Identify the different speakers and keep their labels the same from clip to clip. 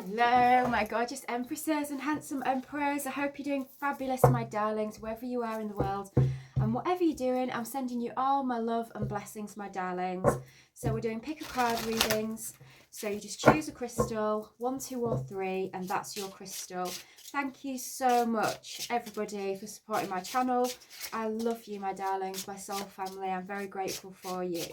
Speaker 1: Hello, my gorgeous empresses and handsome emperors. I hope you're doing fabulous, my darlings, wherever you are in the world. And whatever you're doing, I'm sending you all my love and blessings, my darlings. So we're doing pick a card readings. So you just choose a crystal, 1, 2 or 3, and that's your crystal. Thank you so much, everybody, for supporting my channel. I love you, my darlings, my soul family. I'm very grateful for you.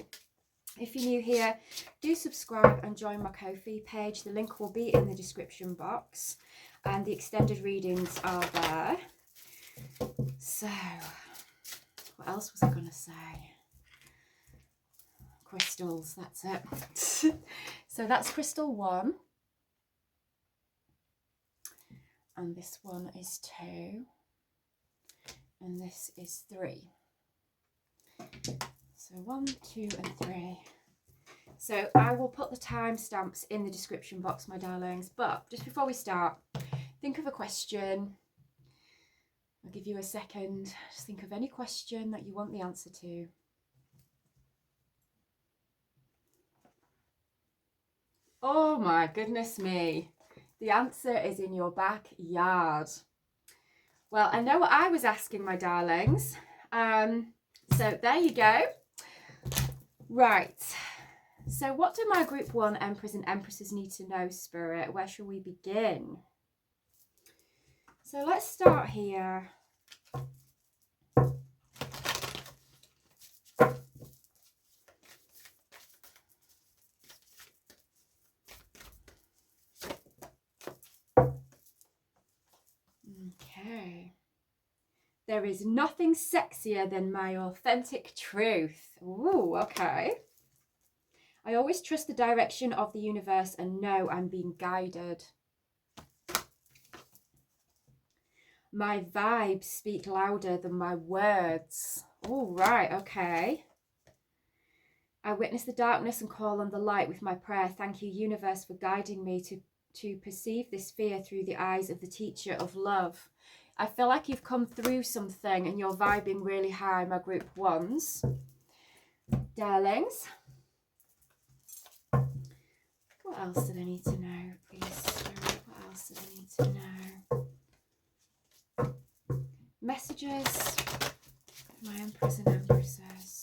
Speaker 1: If you're new here, do subscribe and join my Ko-fi page. The link will be in the description box and the extended readings are there. So, what else was I going to say? Crystals, that's it. So that's crystal 1. And this one is 2. And this is 3. So 1, 2 and 3. So I will put the timestamps in the description box, my darlings. But just before we start, think of a question. I'll give you a second. Just think of any question that you want the answer to. Oh my goodness me. The answer is in your backyard. Well, I know what I was asking, my darlings. So there you go. Right, so what do my group 1 emperors and empresses need to know, Spirit? Where shall we begin? So let's start here. Okay. There is nothing sexier than my authentic truth. Ooh, okay. I always trust the direction of the universe and know I'm being guided. My vibes speak louder than my words. All right, okay. I witness the darkness and call on the light with my prayer. Thank you, universe, for guiding me to perceive this fear through the eyes of the teacher of love. I feel like you've come through something and you're vibing really high, my group 1s. Darlings. What else did I need to know, please, Spirit? What else did I need to know? Messages for my emperors and empresses.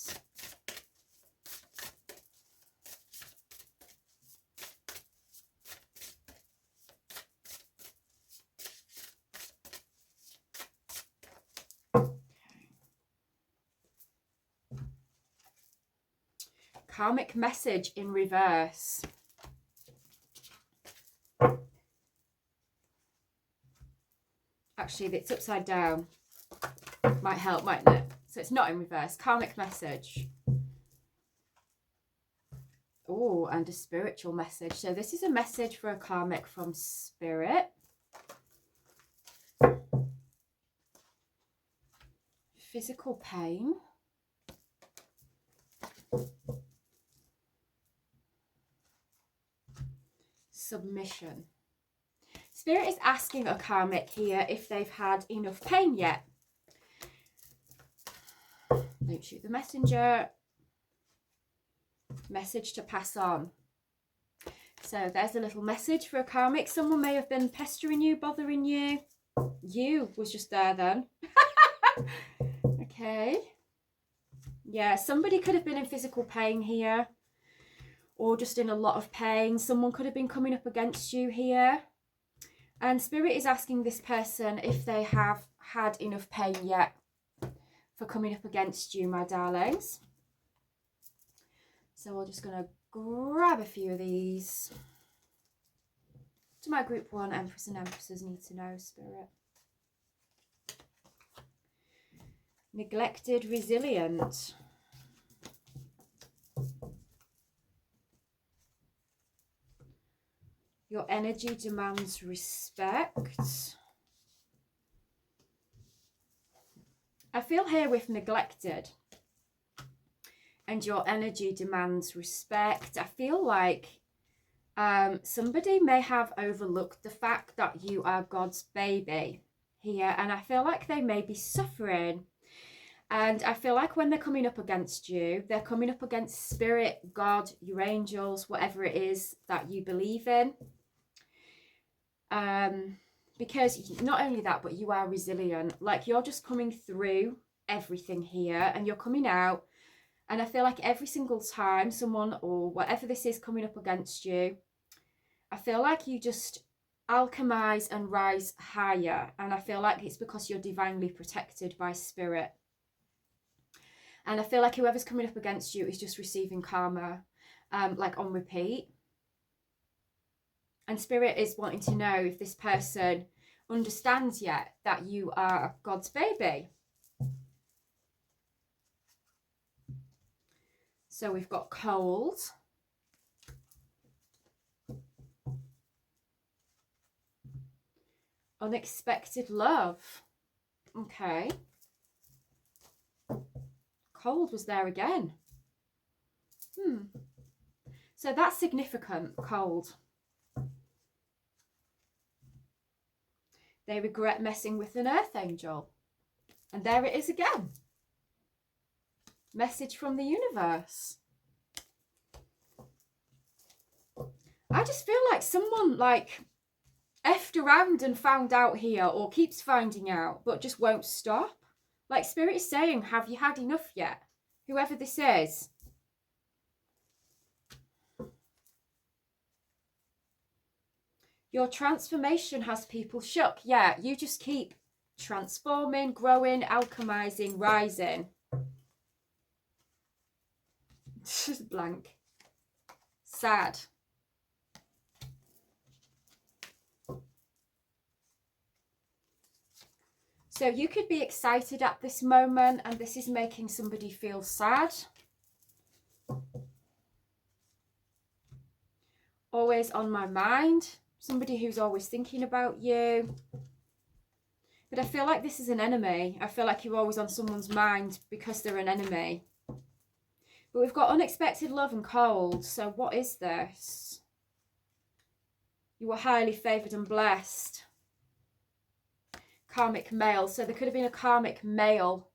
Speaker 1: Karmic message in reverse. Actually, it's upside down. Might help, mightn't it? So it's not in reverse. Karmic message. Oh, and a spiritual message. So this is a message for a karmic from Spirit. Physical pain. Submission. Spirit is asking a karmic here if they've had enough pain yet. Don't shoot the messenger. Message to pass on. So there's a little message for a karmic. Someone may have been pestering you, bothering you. You was just there then. Okay. Yeah, somebody could have been in physical pain here. Or just in a lot of pain. Someone could have been coming up against you here. And Spirit is asking this person if they have had enough pain yet for coming up against you, my darlings. So we're just going to grab a few of these. What do my group 1 empress and empresses need to know, Spirit? Neglected, resilient. Your energy demands respect. I feel here with neglected. And your energy demands respect. I feel like somebody may have overlooked the fact that you are God's baby here. And I feel like they may be suffering. And I feel like when they're coming up against you, they're coming up against Spirit, God, your angels, whatever it is that you believe in. Because not only that, but you are resilient. Like, you're just coming through everything here and you're coming out. And I feel like every single time someone or whatever this is coming up against you, I feel like you just alchemize and rise higher. And I feel like it's because you're divinely protected by spirit. And I feel like whoever's coming up against you is just receiving karma, like on repeat. And spirit is wanting to know if this person understands yet that you are God's baby. So we've got cold. Unexpected love. Okay. Cold was there again. So that's significant, cold. They regret messing with an earth angel. And there it is again. Message from the universe. I just feel like someone like effed around and found out here, or keeps finding out, but just won't stop. Like, spirit is saying, have you had enough yet? Whoever this is. Your transformation has people shook. Yeah, you just keep transforming, growing, alchemizing, rising. Just blank. Sad. So you could be excited at this moment, and this is making somebody feel sad. Always on my mind. Somebody who's always thinking about you. But I feel like this is an enemy. I feel like you're always on someone's mind because they're an enemy. But we've got unexpected love and cold. So what is this? You were highly favoured and blessed. Karmic male. So there could have been a karmic male.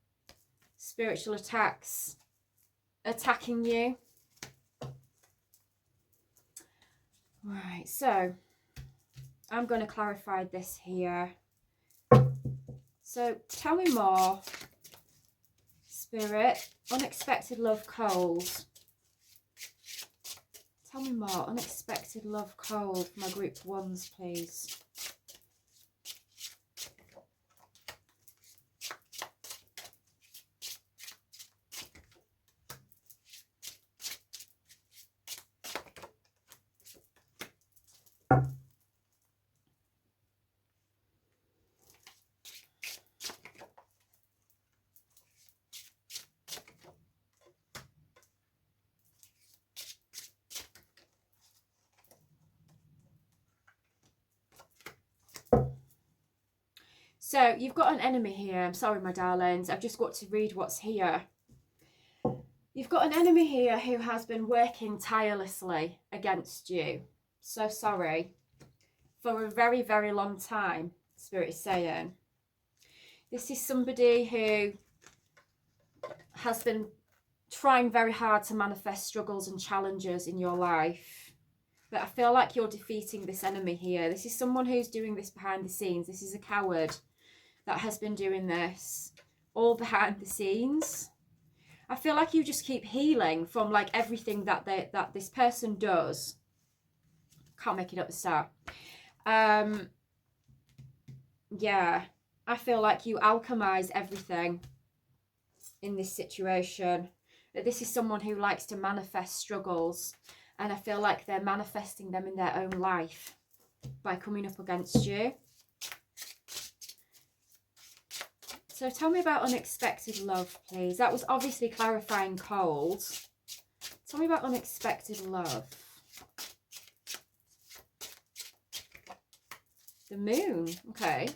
Speaker 1: Spiritual attacks. Attacking you. Right, so I'm going to clarify this here. So tell me more. Spirit, unexpected love, cold. Tell me more. Unexpected love, cold. My group ones, please. So you've got an enemy here. I'm sorry, my darlings. I've just got to read what's here. You've got an enemy here who has been working tirelessly against you. So sorry. For a very, very long time, Spirit is saying. This is somebody who has been trying very hard to manifest struggles and challenges in your life. But I feel like you're defeating this enemy here. This is someone who's doing this behind the scenes. This is a coward that has been doing this all behind the scenes. I feel like you just keep healing from like everything that this person does. Can't make it up to start. Yeah, I feel like you alchemize everything in this situation. This is someone who likes to manifest struggles, and I feel like they're manifesting them in their own life by coming up against you. So tell me about unexpected love, please. That was obviously clarifying cold. Tell me about unexpected love. The moon. Okay.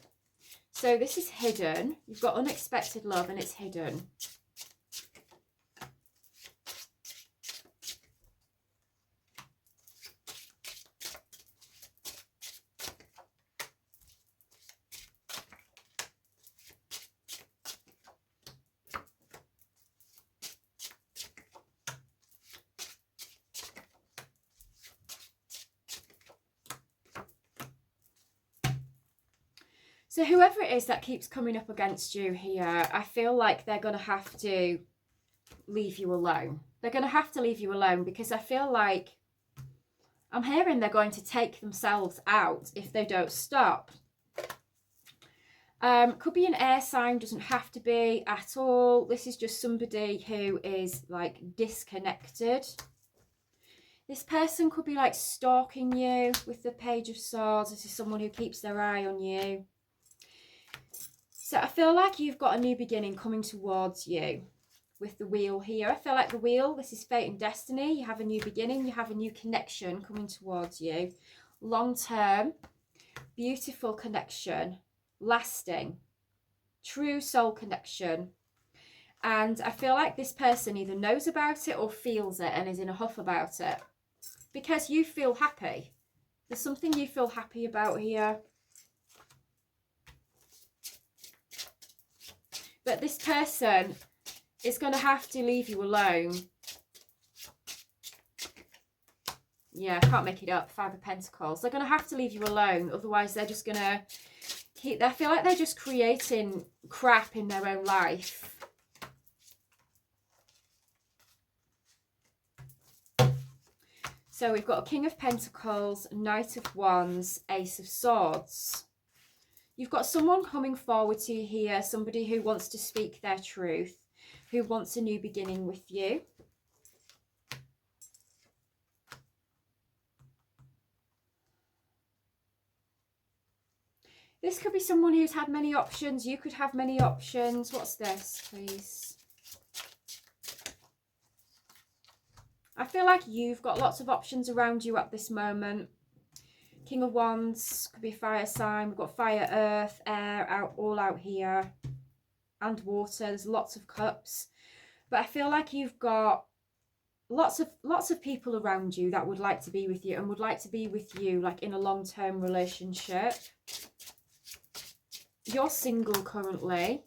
Speaker 1: So this is hidden. You've got unexpected love and it's hidden. So whoever it is that keeps coming up against you here, I feel like they're going to have to leave you alone. They're going to have to leave you alone, because I feel like I'm hearing they're going to take themselves out if they don't stop. Could be an air sign, doesn't have to be at all. This is just somebody who is like disconnected. This person could be like stalking you with the Page of Swords. This is someone who keeps their eye on you. So I feel like you've got a new beginning coming towards you with the Wheel here. I feel like the Wheel, this is fate and destiny. You have a new beginning, you have a new connection coming towards you. Long term, beautiful connection, lasting, true soul connection. And I feel like this person either knows about it or feels it and is in a huff about it, because you feel happy. There's something you feel happy about here. But this person is going to have to leave you alone. Yeah, I can't make it up. 5 of Pentacles. They're going to have to leave you alone. Otherwise, they're just going to keep... I feel like they're just creating crap in their own life. So we've got a King of Pentacles, Knight of Wands, Ace of Swords. You've got someone coming forward to you here, somebody who wants to speak their truth, who wants a new beginning with you. This could be someone who's had many options. You could have many options. What's this, please? I feel like you've got lots of options around you at this moment. King of Wands, could be a fire sign. We've got fire, earth, air, all out here. And water. There's lots of cups. But I feel like you've got lots of people around you that would like to be with you and would like to be with you like in a long-term relationship. You're single currently.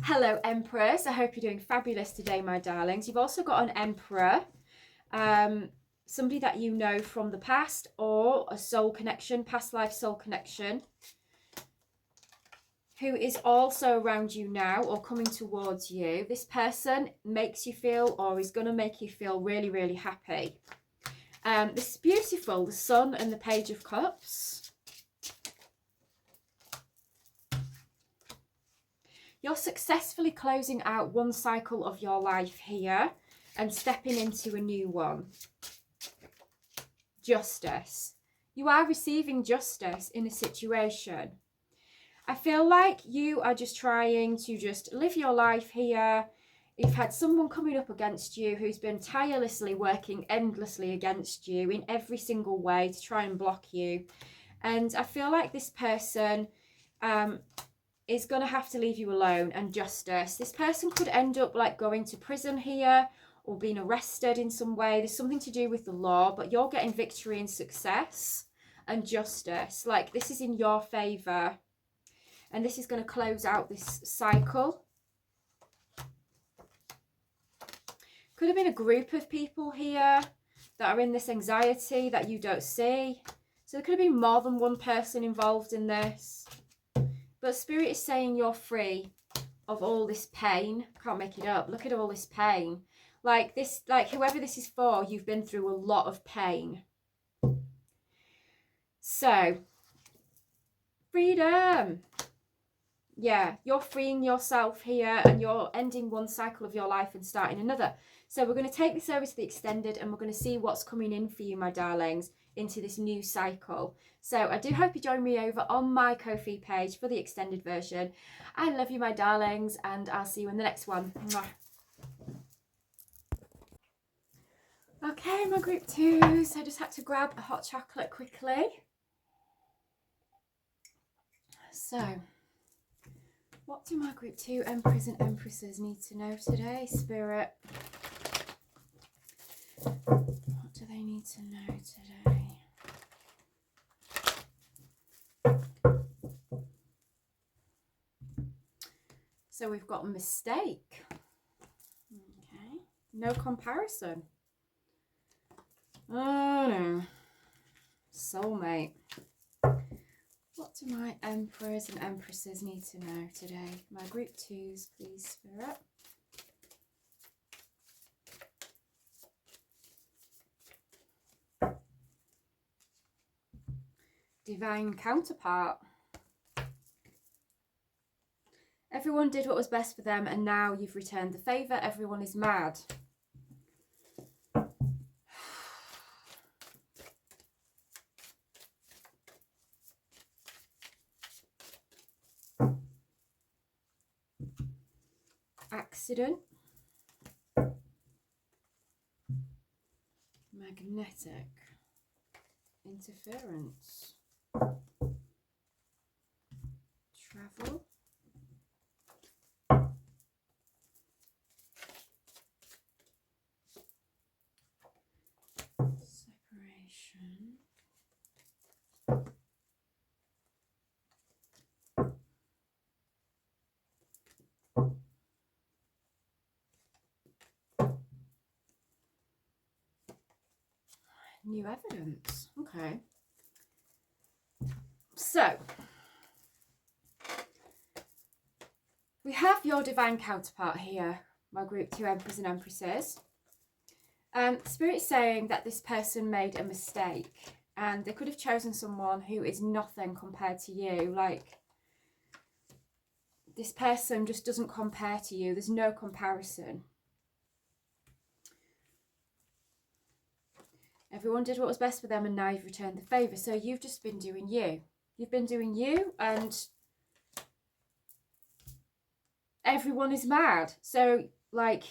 Speaker 1: Hello, Empress. I hope you're doing fabulous today, my darlings. You've also got an Emperor, somebody that you know from the past, or a soul connection, past life soul connection, who is also around you now or coming towards you. This person makes you feel, or is going to make you feel really, really happy. This is beautiful, the Sun and the Page of Cups. You're successfully closing out one cycle of your life here and stepping into a new one. Justice. You are receiving justice in a situation. I feel like you are just trying to just live your life here. You've had someone coming up against you who's been tirelessly working endlessly against you in every single way to try and block you. And I feel like this person is going to have to leave you alone, and justice. This person could end up like going to prison here or being arrested in some way. There's something to do with the law, but you're getting victory and success and justice. Like this is in your favour. And this is going to close out this cycle. Could have been a group of people here that are in this anxiety that you don't see. So there could have been more than one person involved in this. But Spirit is saying you're free of all this pain. Can't make it up. Look at all this pain. Like this, like whoever this is for, you've been through a lot of pain. So, freedom. Yeah, you're freeing yourself here and you're ending one cycle of your life and starting another. So we're going to take this over to the extended and we're going to see what's coming in for you, my darlings, into this new cycle. So I do hope you join me over on my Ko-fi page for the extended version. I love you, my darlings, and I'll see you in the next one. Mwah. Okay, my group 2s. I just had to grab a hot chocolate quickly. So, what do my group 2 Emperors and Empresses need to know today, Spirit? What do they need to know today? So we've got a mistake. Okay. No comparison. Oh no. Soulmate. What do my emperors and empresses need to know today? My group 2s, please, Spirit. Divine counterpart. Everyone did what was best for them and now you've returned the favour. Everyone is mad. Accident. Magnetic. Interference. Travel. Separation. New evidence. Okay. So, we have your divine counterpart here, my group 2 emperors and empresses. Spirit's saying that this person made a mistake and they could have chosen someone who is nothing compared to you. Like, this person just doesn't compare to you. There's no comparison. Everyone did what was best for them and now you've returned the favour. So you've just been doing you. You've been doing you and everyone is mad. So, like,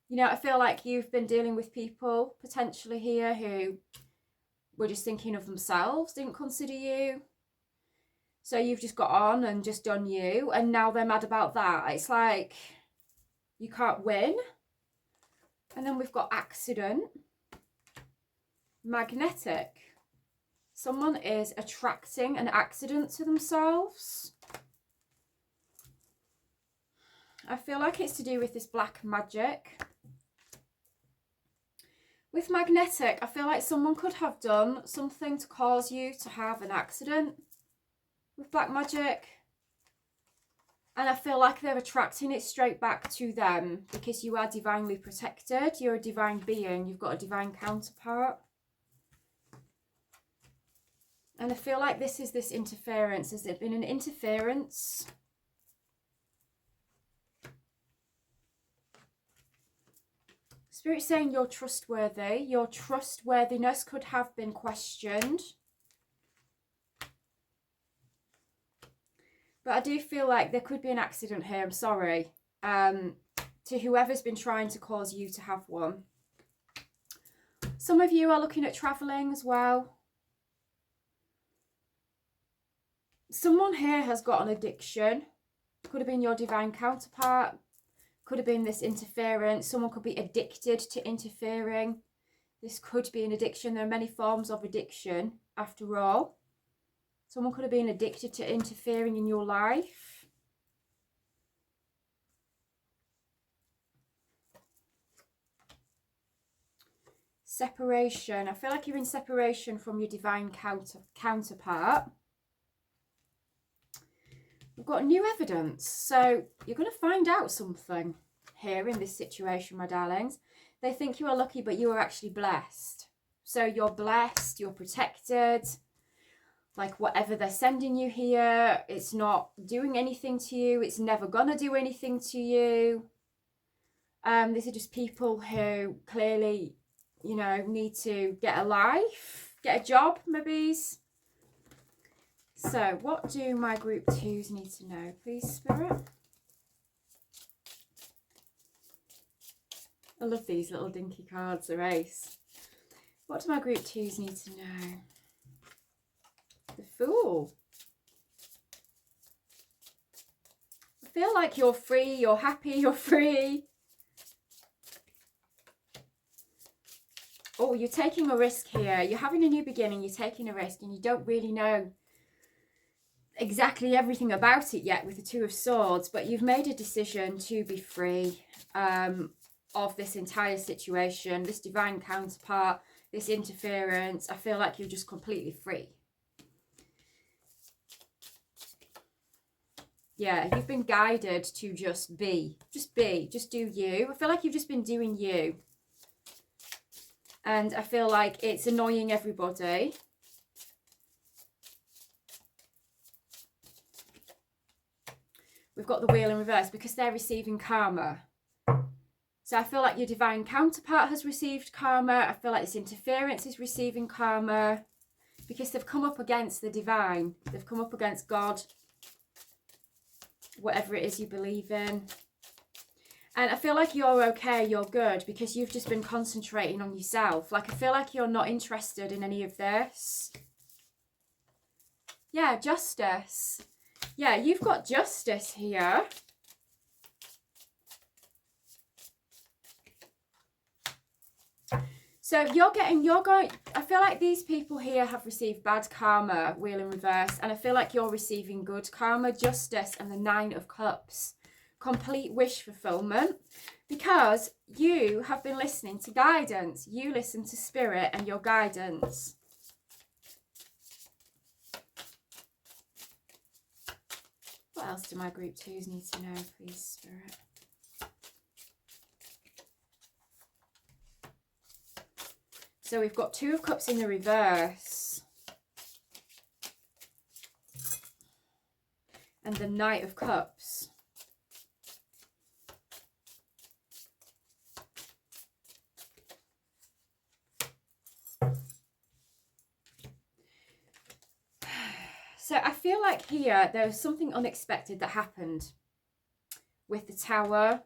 Speaker 1: you know, I feel like you've been dealing with people potentially here who were just thinking of themselves, didn't consider you. So you've just got on and just done you and now they're mad about that. It's like you can't win. And then we've got accident. Magnetic. Someone is attracting an accident to themselves. I feel like it's to do with this black magic. With magnetic, I feel like someone could have done something to cause you to have an accident with black magic. And I feel like they're attracting it straight back to them because you are divinely protected. You're a divine being. You've got a divine counterpart. And I feel like this is this interference. Has there been an interference? Spirit's saying you're trustworthy. Your trustworthiness could have been questioned. But I do feel like there could be an accident here. I'm sorry. To whoever's been trying to cause you to have one. Some of you are looking at travelling as well. Someone here has got an addiction. Could have been your divine counterpart. Could have been this interference. Someone could be addicted to interfering. This could be an addiction. There are many forms of addiction after all. Someone could have been addicted to interfering in your life. Separation. I feel like you're in separation from your divine counterpart. We've got new evidence. So you're going to find out something here in this situation, my darlings. They think you are lucky, but you are actually blessed. So you're blessed, you're protected. Like whatever they're sending you here, it's not doing anything to you. It's never going to do anything to you. These are just people who clearly, you know, need to get a life, get a job, maybe. So, what do my group 2s need to know, please, Spirit? I love these little dinky cards, they're ace. What do my group 2s need to know? The Fool. I feel like you're free, you're happy, you're free. Oh, you're taking a risk here. You're having a new beginning, you're taking a risk, and you don't really know exactly everything about it yet with the Two of Swords, but you've made a decision to be free. of this entire situation, this divine counterpart, this interference. I feel like you're just completely free. Yeah, you've been guided to just be, just do you. I feel like you've just been doing you. And I feel like it's annoying everybody. We've got the wheel in reverse because they're receiving karma. So I feel like your divine counterpart has received karma. I feel like this interference is receiving karma because they've come up against the divine. They've come up against God, whatever it is you believe in. And I feel like you're okay, you're good, because you've just been concentrating on yourself. Like, I feel like you're not interested in any of this. Yeah, justice. Yeah, you've got justice here. So I feel like these people here have received bad karma, wheel in reverse, and I feel like you're receiving good karma, justice, and the 9 of Cups. Complete wish fulfillment, because you have been listening to guidance. You listen to spirit and your guidance. What else do my group 2s need to know, please, spirit? So we've got 2 of Cups in the reverse. And the Knight of Cups. So I feel like here there was something unexpected that happened with the Tower.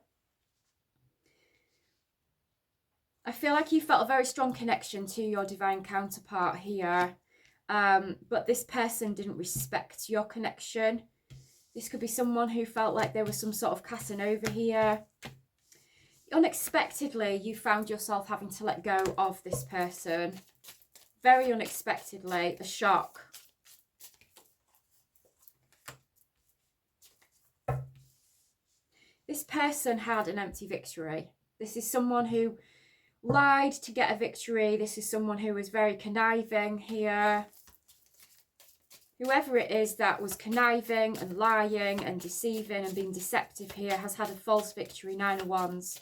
Speaker 1: I feel like you felt a very strong connection to your divine counterpart here, but this person didn't respect your connection. This could be someone who felt like there was some sort of Casanova here. Unexpectedly, you found yourself having to let go of this person. Very unexpectedly, a shock. This person had an empty victory. This is someone who lied to get a victory. This is someone who was very conniving here. Whoever it is that was conniving and lying and deceiving and being deceptive here has had a false victory, 9 of Wands.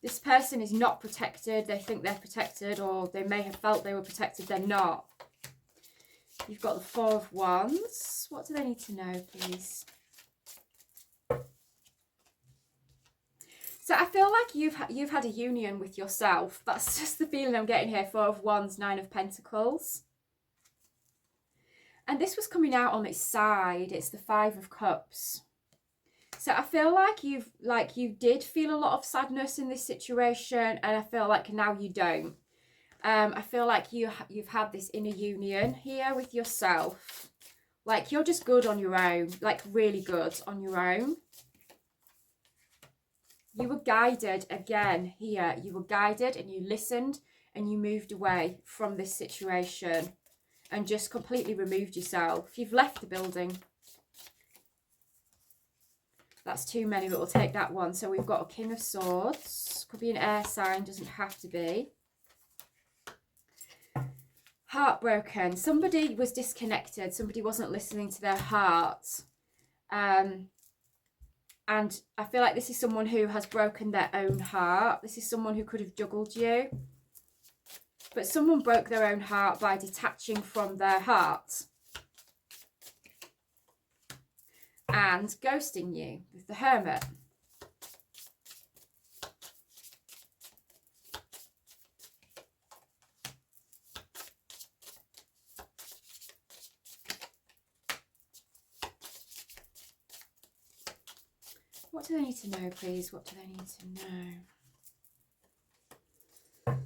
Speaker 1: This person is not protected. They think they're protected, or they may have felt they were protected. They're not. You've got the 4 of Wands. What do they need to know, please? So I feel like you've had a union with yourself. That's just the feeling I'm getting here. 4 of Wands, 9 of Pentacles. And this was coming out on its side. It's the 5 of Cups. So I feel like you did feel a lot of sadness in this situation, and I feel like now you don't. I feel like you've had this inner union here with yourself. Like, you're just good on your own. Like, really good on your own. You were guided again here. You were guided and you listened and you moved away from this situation and just completely removed yourself. You've left the building. That's too many, but we'll take that one. So we've got a King of Swords. Could be an air sign, doesn't have to be. Heartbroken. Somebody was disconnected. Somebody wasn't listening to their heart. And I feel like this is someone who has broken their own heart. This is someone who could have juggled you. But someone broke their own heart by detaching from their heart. And ghosting you with the Hermit. What do they need to know, please? What do they need to know?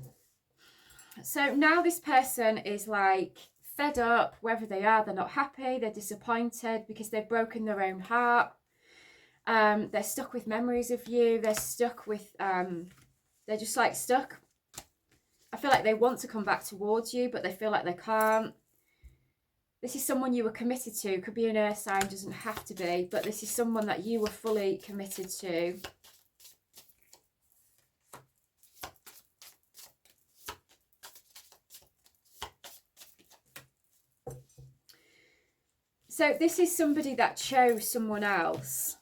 Speaker 1: So now this person is like fed up, wherever they are. They're not happy, they're disappointed because they've broken their own heart. They're stuck with memories of you. They're stuck with, they're just like stuck. I feel like they want to come back towards you, but they feel like they can't. This is someone you were committed to. Could be an air sign, doesn't have to be. But this is someone that you were fully committed to. So this is somebody that chose someone else.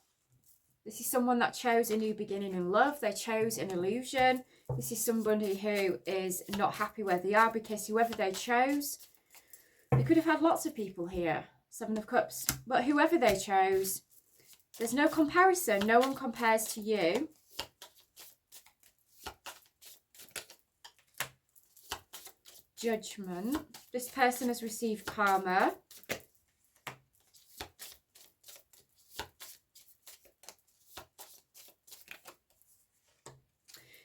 Speaker 1: This is someone that chose a new beginning in love. They chose an illusion. This is somebody who is not happy where they are, because whoever they chose, they could have had lots of people here. 7 of Cups. But whoever they chose, there's no comparison. No one compares to you. Judgment. This person has received karma.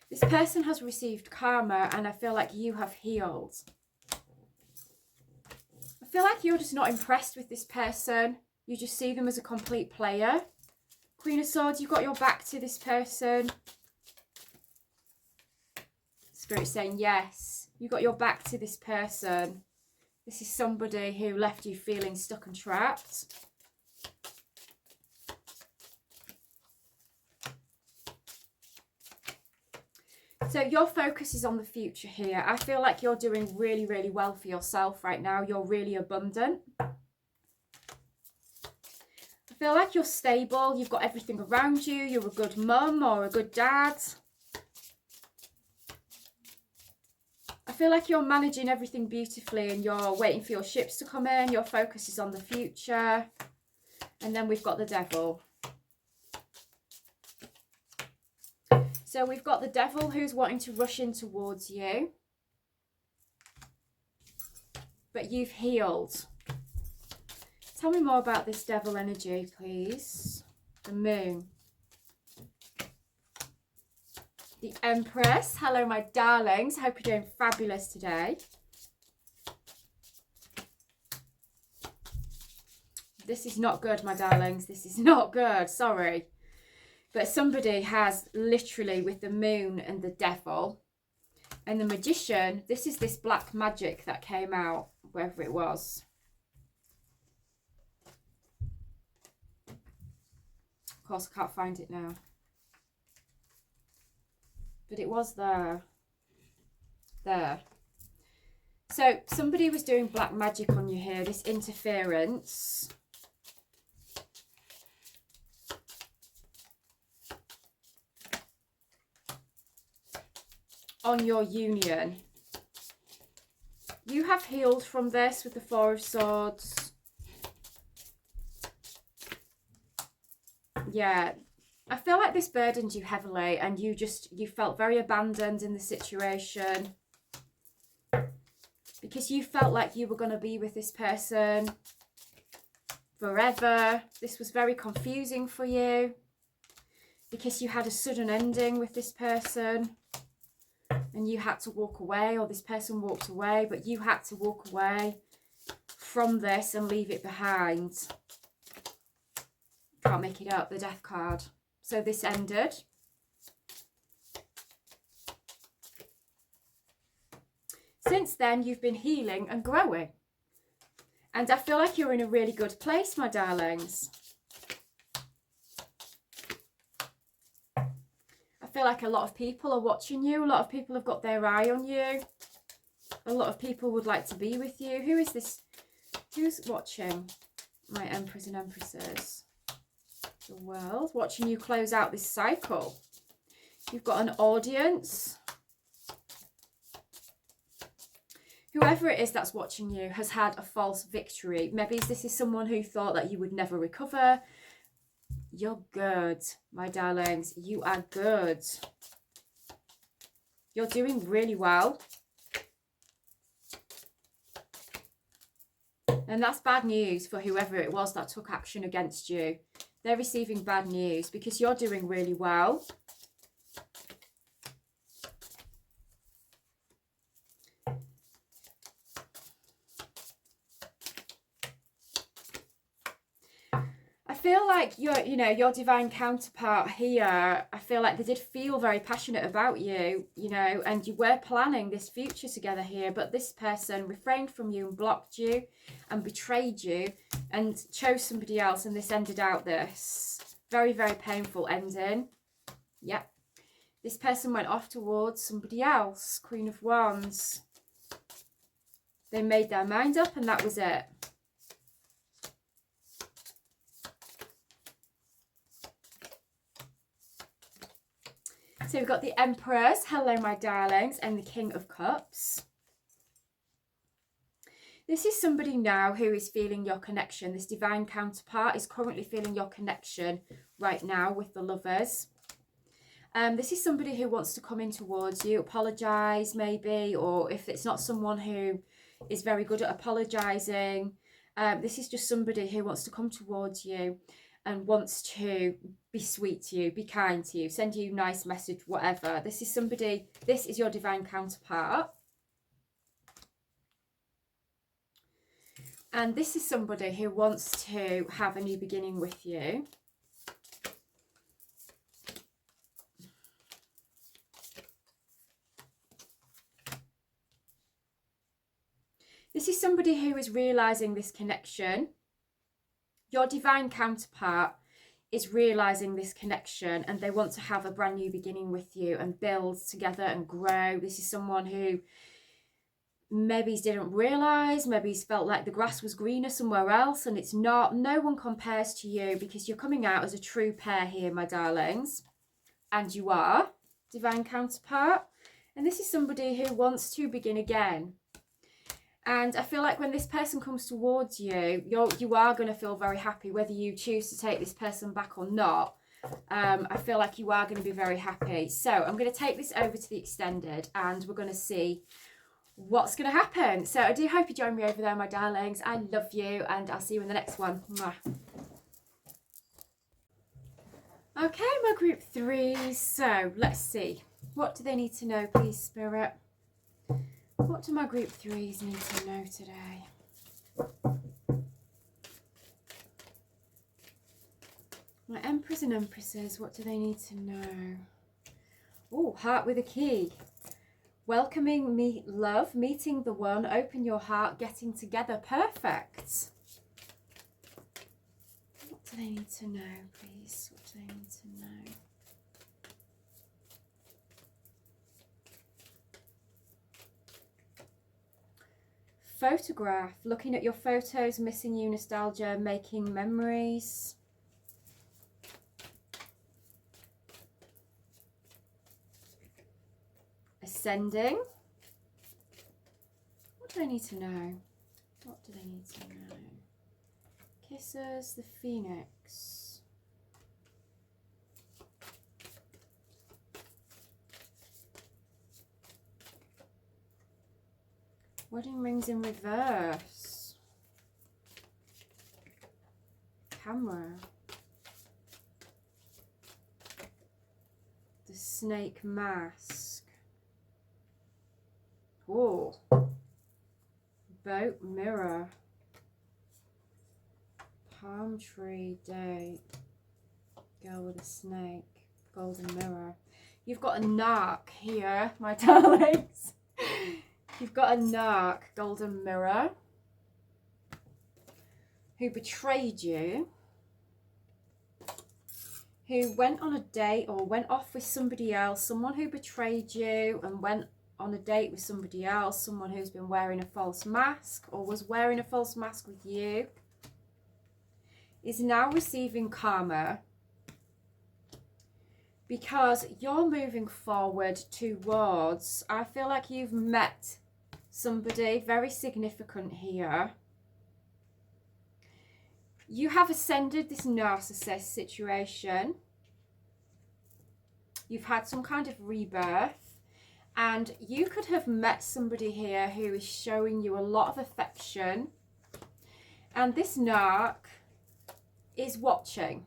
Speaker 1: This person has received karma, and I feel like you have healed. I feel like you're just not impressed with this person. You just see them as a complete player. Queen of Swords, you've got your back to this person. Spirit's saying yes. You've got your back to this person. This is somebody who left you feeling stuck and trapped. So your focus is on the future here. I feel like you're doing really, really well for yourself right now. You're really abundant. I feel like you're stable. You've got everything around you. You're a good mum or a good dad. I feel like you're managing everything beautifully, and you're waiting for your ships to come in. Your focus is on the future. And then we've got the Devil. So we've got the Devil who's wanting to rush in towards you. But you've healed. Tell me more about this Devil energy, please. The Moon. The Empress. Hello, my darlings. Hope you're doing fabulous today. This is not good, my darlings. This is not good. Sorry. But somebody has literally, with the Moon and the Devil and the Magician, this is this black magic that came out, wherever it was. Of course, I can't find it now. But it was there. There. So somebody was doing black magic on you here, this interference. On your union. You have healed from this with the 4 of Swords. Yeah. I feel like this burdened you heavily, and you felt very abandoned in the situation. Because you felt like you were going to be with this person forever. This was very confusing for you. Because you had a sudden ending with this person. And you had to walk away, or this person walked away, but you had to walk away from this and leave it behind. Can't make it up, the Death card. So this ended. Since then, you've been healing and growing. And I feel like you're in a really good place, my darlings. I feel like a lot of people are watching you. A lot of people have got their eye on you. A lot of people would like to be with you. Who is this? Who's watching my Emperors and Empresses? The world. Watching you close out this cycle. You've got an audience. Whoever it is that's watching you has had a false victory. Maybe this is someone who thought that you would never recover. You're good, my darlings. You are good. You're doing really well. And that's bad news for whoever it was that took action against you. They're receiving bad news because you're doing really well. I feel like your divine counterpart here, I feel like they did feel very passionate about you, and you were planning this future together here, but this person refrained from you and blocked you and betrayed you and chose somebody else, and this ended out this very, very painful ending. Yep. This person went off towards somebody else, Queen of Wands. They made their mind up and that was it. So we've got the Empress, hello my darlings, and the King of Cups. This is somebody now who is feeling your connection. This divine counterpart is currently feeling your connection right now with the Lovers. This is somebody who wants to come in towards you, apologise maybe, or if it's not someone who is very good at apologising, this is just somebody who wants to come towards you and wants to be sweet to you, be kind to you, send you a nice message, whatever. This is somebody, this is your divine counterpart. And this is somebody who wants to have a new beginning with you. This is somebody who is realising this connection. Your divine counterpart is realising this connection and they want to have a brand new beginning with you and build together and grow. This is someone who maybe didn't realise, maybe he's felt like the grass was greener somewhere else and it's not. No one compares to you because you're coming out as a true pair here, my darlings. And you are, divine counterpart. And this is somebody who wants to begin again. And I feel like when this person comes towards you, you are going to feel very happy, whether you choose to take this person back or not. I feel like you are going to be very happy. So I'm going to take this over to the extended and we're going to see what's going to happen. So I do hope you join me over there, my darlings. I love you and I'll see you in the next one. Mwah. Okay, my group threes. So let's see. What do they need to know, please, Spirit? What do my group threes need to know today? My Emperors and Empresses, what do they need to know? Oh, heart with a key. Welcoming me, love, meeting the one, open your heart, getting together. Perfect. What do they need to know, please? What do they need to know? Photograph, looking at your photos, missing you, nostalgia, making memories. Ascending. What do I need to know? What do they need to know? Kisses, the Phoenix. Wedding rings in reverse. Camera. The snake mask. Oh. Boat mirror. Palm tree date. Girl with a snake. Golden mirror. You've got a narc here, my darlings. You've got a narc, golden mirror, who betrayed you, who went on a date or went off with somebody else, someone who betrayed you and went on a date with somebody else, someone who's been wearing a false mask or was wearing a false mask with you, is now receiving karma because you're moving forward towards, I feel like you've met somebody very significant here. You have ascended this narcissist situation. You've had some kind of rebirth and you could have met somebody here who is showing you a lot of affection. And this narc is watching.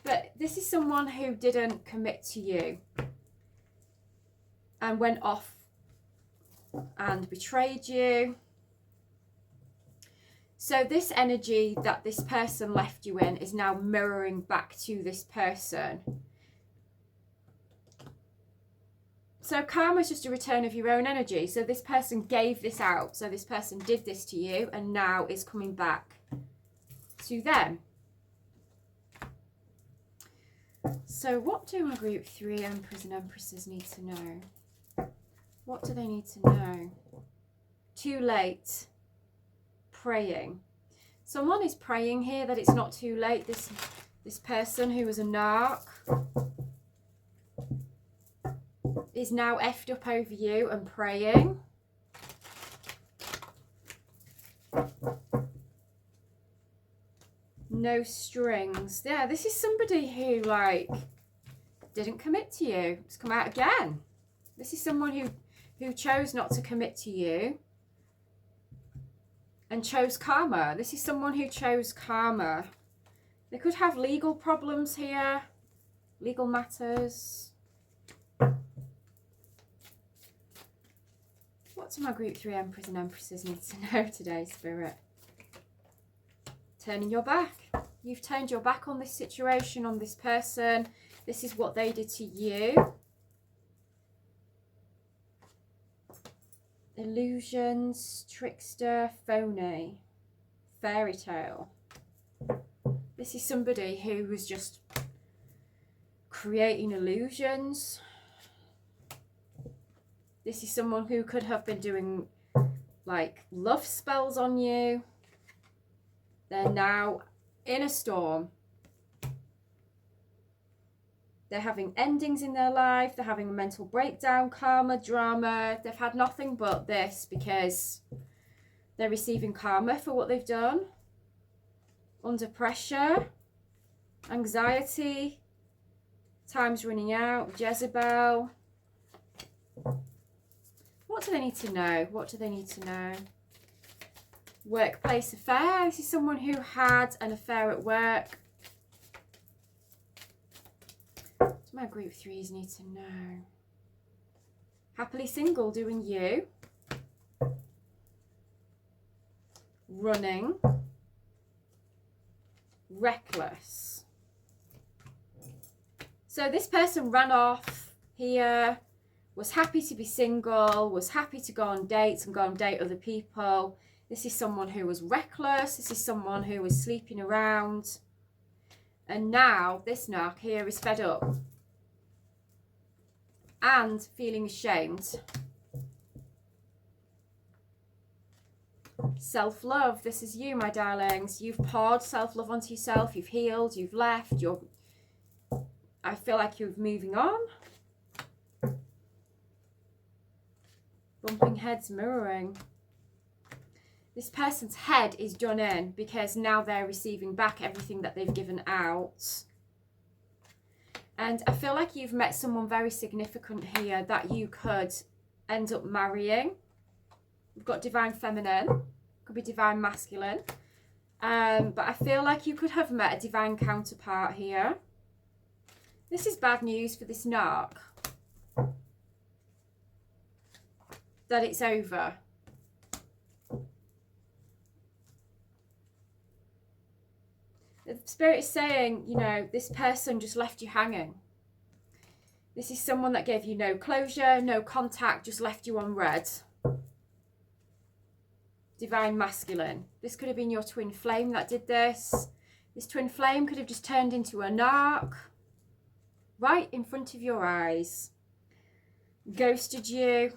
Speaker 1: But this is someone who didn't commit to you and went off and betrayed you. So this energy that this person left you in is now mirroring back to this person. So karma is just a return of your own energy. So this person gave this out. So this person did this to you and now is coming back to them. So what do my group 3 Emperors and Empresses need to know? What do they need to know? Too late. Praying. Someone is praying here that it's not too late. This person who was a narc. is now effed up over you and praying. No strings. Yeah, this is somebody who, like, didn't commit to you. It's come out again. This is someone who chose not to commit to you and chose karma. This is someone who chose karma. They could have legal problems here, legal matters. What do my group 3 Emperors and Empresses need to know today, Spirit? Turning your back. You've turned your back on this situation, on this person. This is what they did to you. Illusions, trickster, phony, fairy tale. This is somebody who was just creating illusions. This is someone who could have been doing like love spells on you. They're now in a storm. They're having endings in their life. They're having a mental breakdown, karma, drama. They've had nothing but this because they're receiving karma for what they've done. Under pressure, anxiety, time's running out, Jezebel. What do they need to know? What do they need to know? Workplace affair. This is someone who had an affair at work. What do my group 3s need to know? Happily single, doing you. Running. Reckless. So this person ran off here, was happy to be single, was happy to go on dates and go and date other people. This is someone who was reckless. This is someone who was sleeping around. And now this narc here is fed up and feeling ashamed. Self-love. This is you, my darlings. You've poured self-love onto yourself. You've healed. You've left. I feel like you're moving on. Bumping heads, mirroring. This person's head is done in because now they're receiving back everything that they've given out. And I feel like you've met someone very significant here that you could end up marrying. We've got divine feminine, could be divine masculine. But I feel like you could have met a divine counterpart here. This is bad news for this narc. That it's over. The Spirit is saying, you know, this person just left you hanging. This is someone that gave you no closure, no contact, just left you on red. Divine masculine. This could have been your twin flame that did this. This twin flame could have just turned into a narc. Right in front of your eyes. Ghosted you.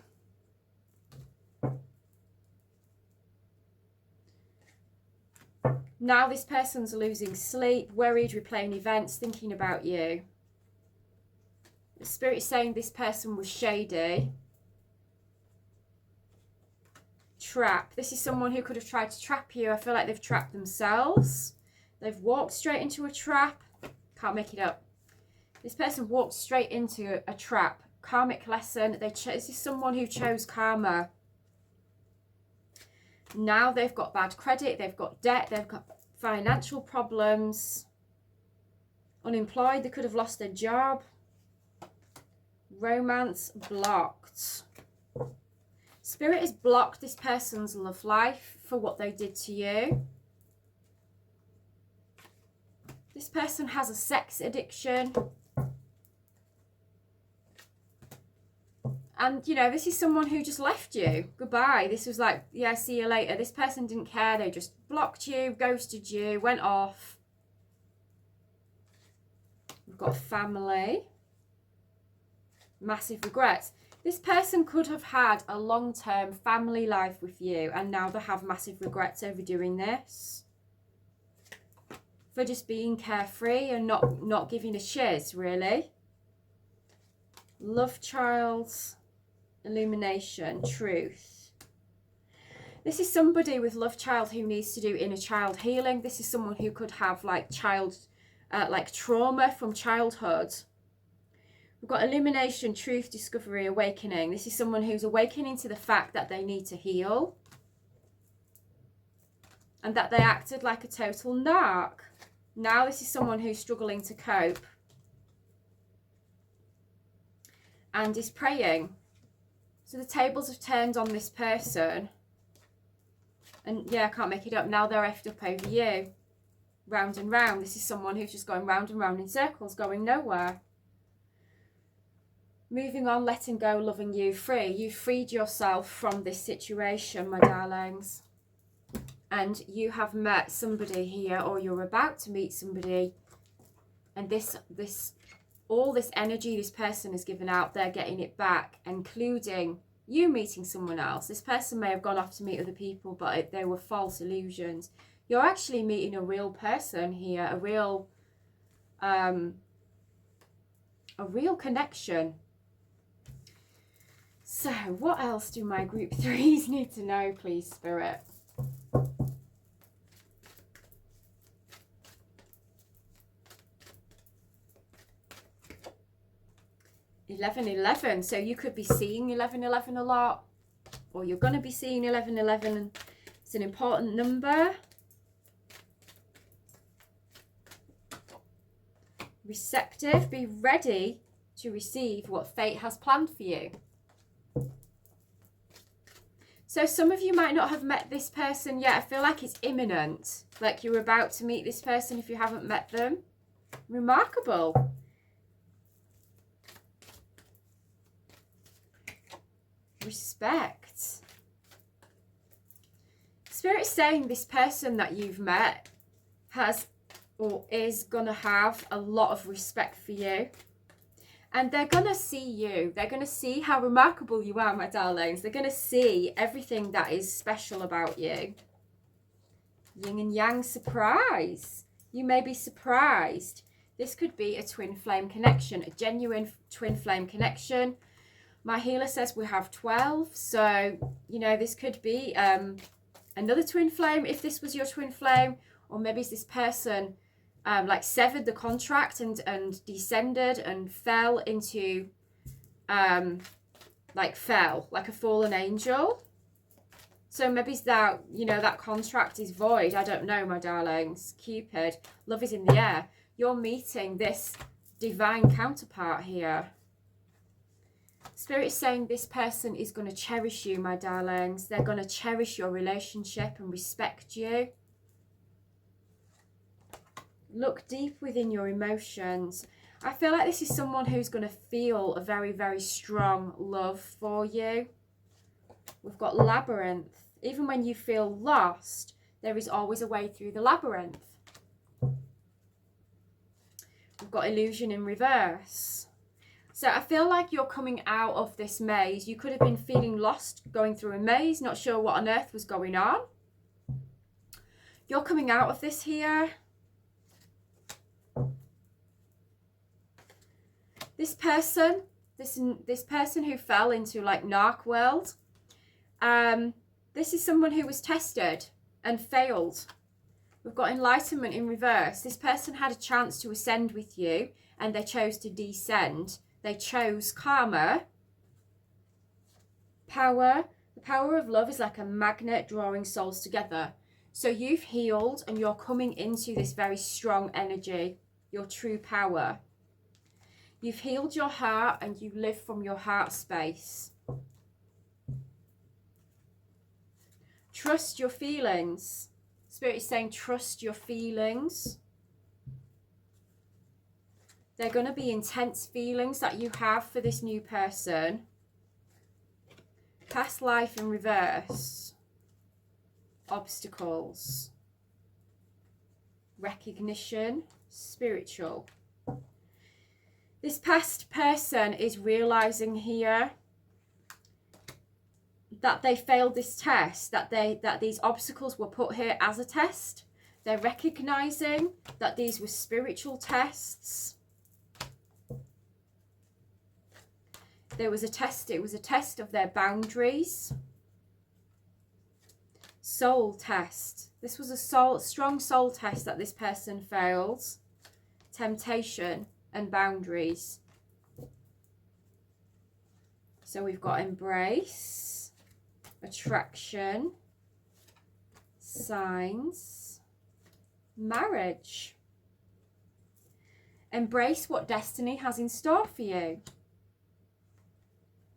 Speaker 1: Now this person's losing sleep, worried, replaying events, thinking about you. The Spirit is saying this person was shady. Trap. This is someone who could have tried to trap you. I feel like they've trapped themselves. They've walked straight into a trap. Can't make it up. This person walked straight into a trap. Karmic lesson. This is someone who chose karma. Now they've got bad credit, they've got debt, they've got financial problems. Unemployed, they could have lost their job. Romance blocked. Spirit has blocked this person's love life for what they did to you. This person has a sex addiction. And, you know, this is someone who just left you. Goodbye. This was like, yeah, see you later. This person didn't care. They just blocked you, ghosted you, went off. We've got family. Massive regrets. This person could have had a long-term family life with you and now they have massive regrets over doing this. For just being carefree and not giving a shiz, really. Love child, illumination, truth. This is somebody with love child who needs to do inner child healing. This is someone who could have like trauma from childhood. We've got illumination, truth, discovery, awakening. This is someone who's awakening to the fact that they need to heal and that they acted like a total narc. Now this is someone who's struggling to cope and is praying. So the tables have turned on this person. And yeah, I can't make it up. Now they're effed up over you. Round and round. This is someone who's just going round and round in circles, going nowhere. Moving on, letting go, loving you, free. You've freed yourself from this situation, my darlings. And you have met somebody here, or you're about to meet somebody. And all this energy this person has given out, they're getting it back, including you meeting someone else. This person may have gone off to meet other people, but they were false illusions. You're actually meeting a real person here, a real connection. So what else do my group 3s need to know, please, Spirit? (11:11). So you could be seeing 11:11 a lot, or you're going to be seeing 11:11, and it's an important number. Receptive, be ready to receive what fate has planned for you. So some of you might not have met this person yet. I feel like it's imminent, like you're about to meet this person if you haven't met them. Remarkable. Respect. Spirit's saying this person that you've met has or is going to have a lot of respect for you. And they're going to see you. They're going to see how remarkable you are, my darlings. They're going to see everything that is special about you. Yin and yang surprise. You may be surprised. This could be a twin flame connection, a genuine twin flame connection. My healer says we have 12. So, you know, this could be another twin flame if this was your twin flame. Or maybe this person like severed the contract and descended and fell into fell like a fallen angel. So maybe that, you know, that contract is void. I don't know, my darlings. Cupid, love is in the air. You're meeting this divine counterpart here. Spirit is saying this person is going to cherish you, my darlings. They're going to cherish your relationship and respect you. Look deep within your emotions. I feel like this is someone who's going to feel a very, very strong love for you. We've got labyrinth. Even when you feel lost, there is always a way through the labyrinth. We've got illusion in reverse. So I feel like you're coming out of this maze. You could have been feeling lost, going through a maze, not sure what on earth was going on. You're coming out of this here. This person who fell into like Narc world, this is someone who was tested and failed. We've got enlightenment in reverse. This person had a chance to ascend with you and they chose to descend. They chose karma. Power. The power of love is like a magnet drawing souls together. So you've healed and you're coming into this very strong energy, your true power. You've healed your heart and you live from your heart space. Trust your feelings. Spirit is saying trust your feelings. They're going to be intense feelings that you have for this new person. Past life in reverse. Obstacles. Recognition. Spiritual. This past person is realizing here that they failed this test, that these obstacles were put here as a test. They're recognizing that these were spiritual tests. There was a test. It was a test of their boundaries. Soul test. This was a strong soul test that this person failed. Temptation and boundaries. So we've got embrace, attraction, signs, marriage. Embrace what destiny has in store for you.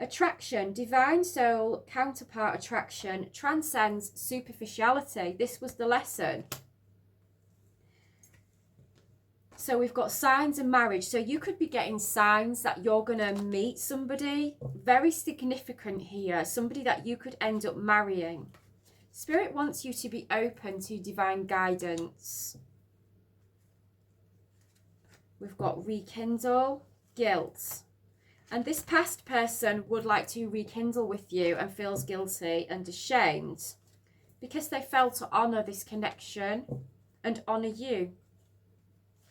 Speaker 1: Attraction, divine soul counterpart attraction transcends superficiality. This was the lesson. So we've got signs and marriage. So you could be getting signs that you're going to meet somebody very significant here. Somebody that you could end up marrying. Spirit wants you to be open to divine guidance. We've got rekindle, guilt. And this past person would like to rekindle with you and feels guilty and ashamed because they failed to honour this connection and honour you.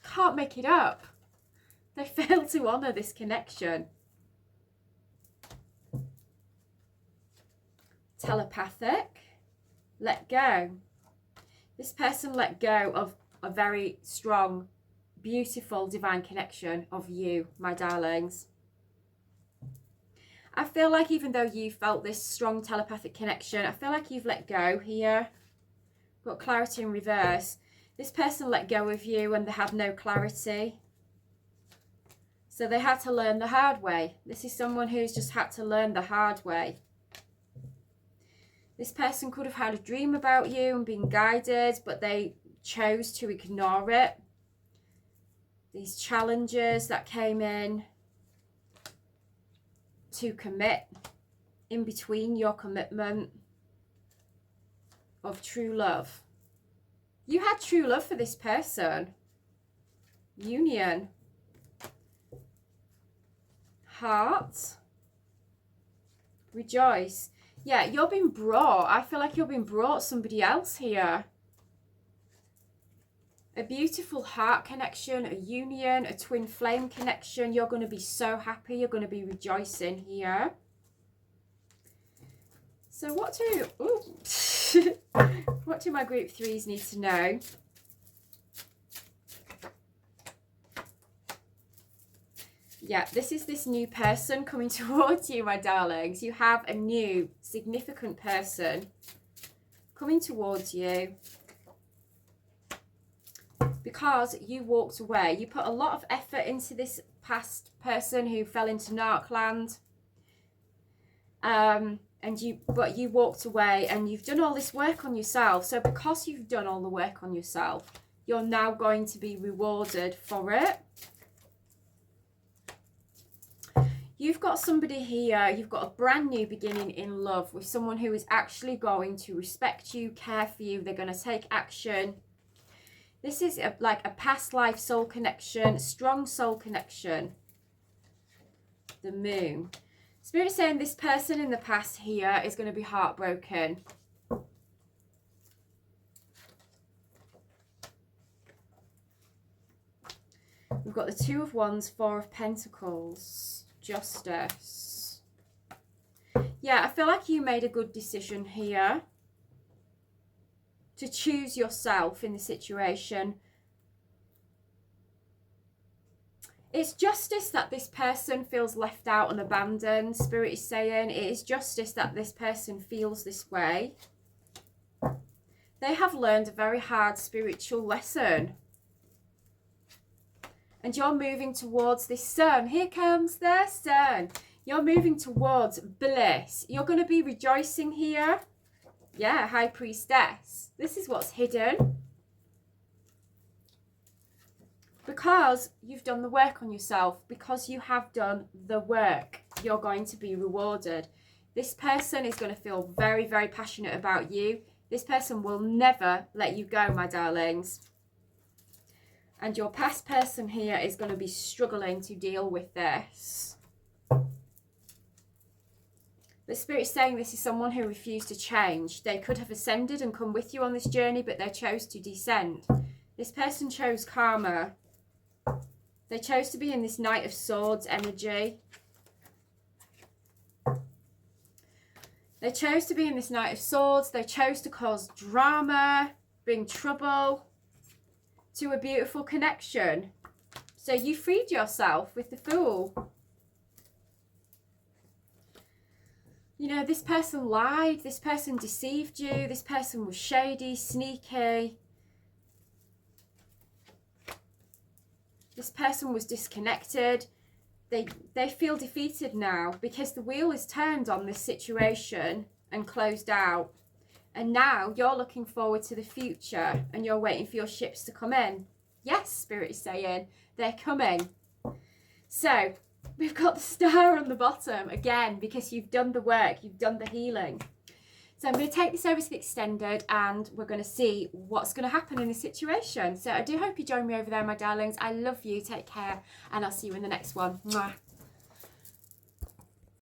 Speaker 1: Can't make it up. They failed to honour this connection. Telepathic, let go. This person let go of a very strong, beautiful, divine connection of you, my darlings. I feel like even though you felt this strong telepathic connection, I feel like you've let go here. Got clarity in reverse. This person let go of you and they had no clarity. So they had to learn the hard way. This is someone who's just had to learn the hard way. This person could have had a dream about you and been guided, but they chose to ignore it. These challenges that came in to commit in between your commitment of true love. You had true love for this person. Union. Heart. Rejoice. Yeah, you're being brought. I feel like you're being brought somebody else here. A beautiful heart connection, a union, a twin flame connection. You're going to be so happy. You're going to be rejoicing here. So what do my group threes need to know? Yeah, this is this new person coming towards you, my darlings. You have a new significant person coming towards you. Because you walked away. You put a lot of effort into this past person who fell into Narc land. But you walked away and you've done all this work on yourself. So because you've done all the work on yourself, you're now going to be rewarded for it. You've got somebody here, you've got a brand new beginning in love with someone who is actually going to respect you, care for you. They're going to take action. This is like a past life soul connection, strong soul connection. The moon. Spirit's saying this person in the past here is going to be heartbroken. We've got the Two of Wands, Four of Pentacles, Justice. Yeah, I feel like you made a good decision here. To choose yourself in the situation. It's justice that this person feels left out and abandoned. Spirit is saying it is justice that this person feels this way. They have learned a very hard spiritual lesson. And you're moving towards this sun. Here comes the sun. You're moving towards bliss. You're going to be rejoicing here. Yeah, High Priestess. This is what's hidden. Because you've done the work on yourself, because you have done the work, you're going to be rewarded. This person is going to feel very, very passionate about you. This person will never let you go, my darlings. And your past person here is going to be struggling to deal with this. The Spirit's saying this is someone who refused to change. They could have ascended and come with you on this journey, but they chose to descend. This person chose karma. They chose to be in this Knight of Swords energy. They chose to be in this Knight of Swords. They chose to cause drama, bring trouble to a beautiful connection. So you freed yourself with the Fool. You know, this person lied. This person deceived you. This person was shady, sneaky. This person was disconnected. They feel defeated now because the wheel is turned on this situation and closed out. And now you're looking forward to the future and you're waiting for your ships to come in. Yes, Spirit is saying they're coming. So we've got the Star on the bottom again because you've done the work, you've done the healing. So I'm going to take this over to the extended and we're going to see what's going to happen in this situation. So I do hope you join me over there, my darlings. I love you. Take care and I'll see you in the next one. Mwah.